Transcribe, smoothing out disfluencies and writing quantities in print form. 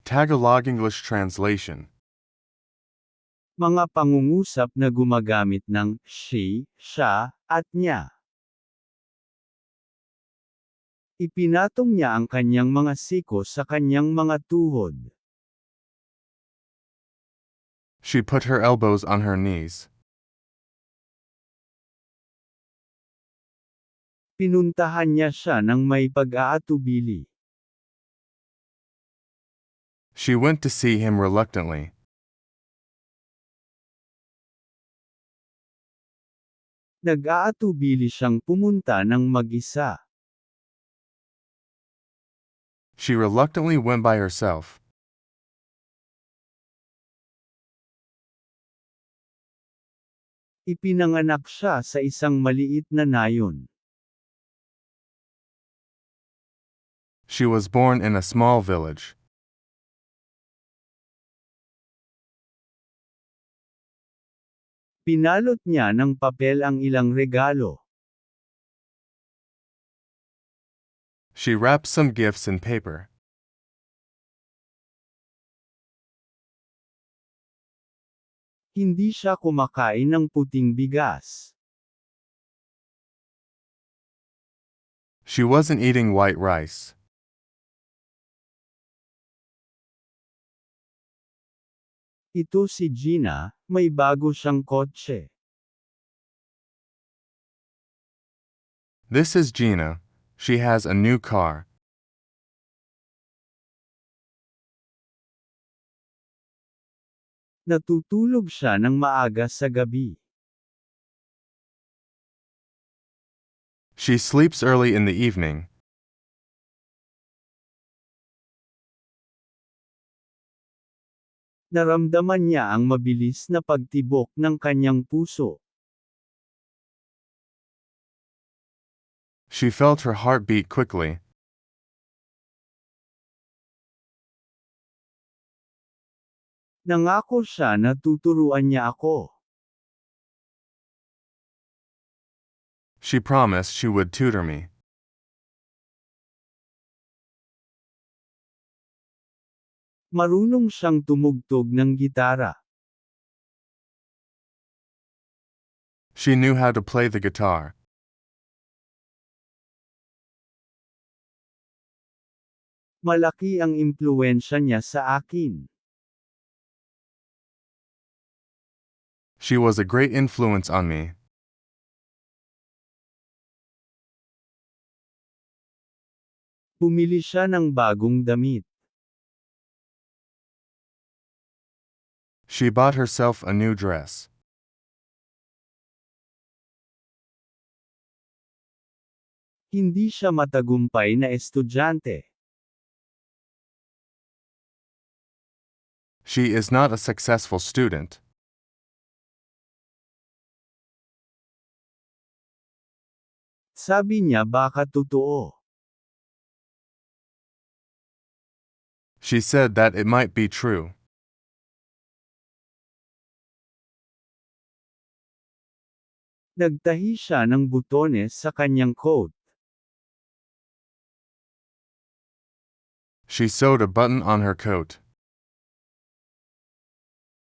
Tagalog English translation. Mga pangungusap na gumagamit ng she, siya, at niya. Ipinatong niya ang kanyang mga siko sa kanyang mga tuhod. She put her elbows on her knees. Pinuntahan niya siya ng may pag-aatubili. She went to see him reluctantly. Nag-aatubili siyang pumunta ng mag-isa. She reluctantly went by herself. Ipinanganak siya sa isang maliit na nayon. She was born in a small village. Pinalot niya ng papel ang ilang regalo. She wrapped some gifts in paper. Hindi siya kumakain ng puting bigas. She wasn't eating white rice. Ito si Gina, may bago siyang kotse. This is Gina. She has a new car. Natutulog siya ng maaga sa gabi. She sleeps early in the evening. Naramdaman niya ang mabilis na pagtibok ng kanyang puso. She felt her heart beat quickly. Nangako siya na tuturuan niya ako. She promised she would tutor me. Marunong siyang tumugtog ng gitara. She knew how to play the guitar. Malaki ang impluwensya niya sa akin. She was a great influence on me. Bumili siya ng bagong damit. She bought herself a new dress. Hindi siya matagumpay na estudyante. She is not a successful student. Sabi niya baka totoo. She said that it might be true. Nagtahi siya ng butones sa kanyang coat. She sewed a button on her coat.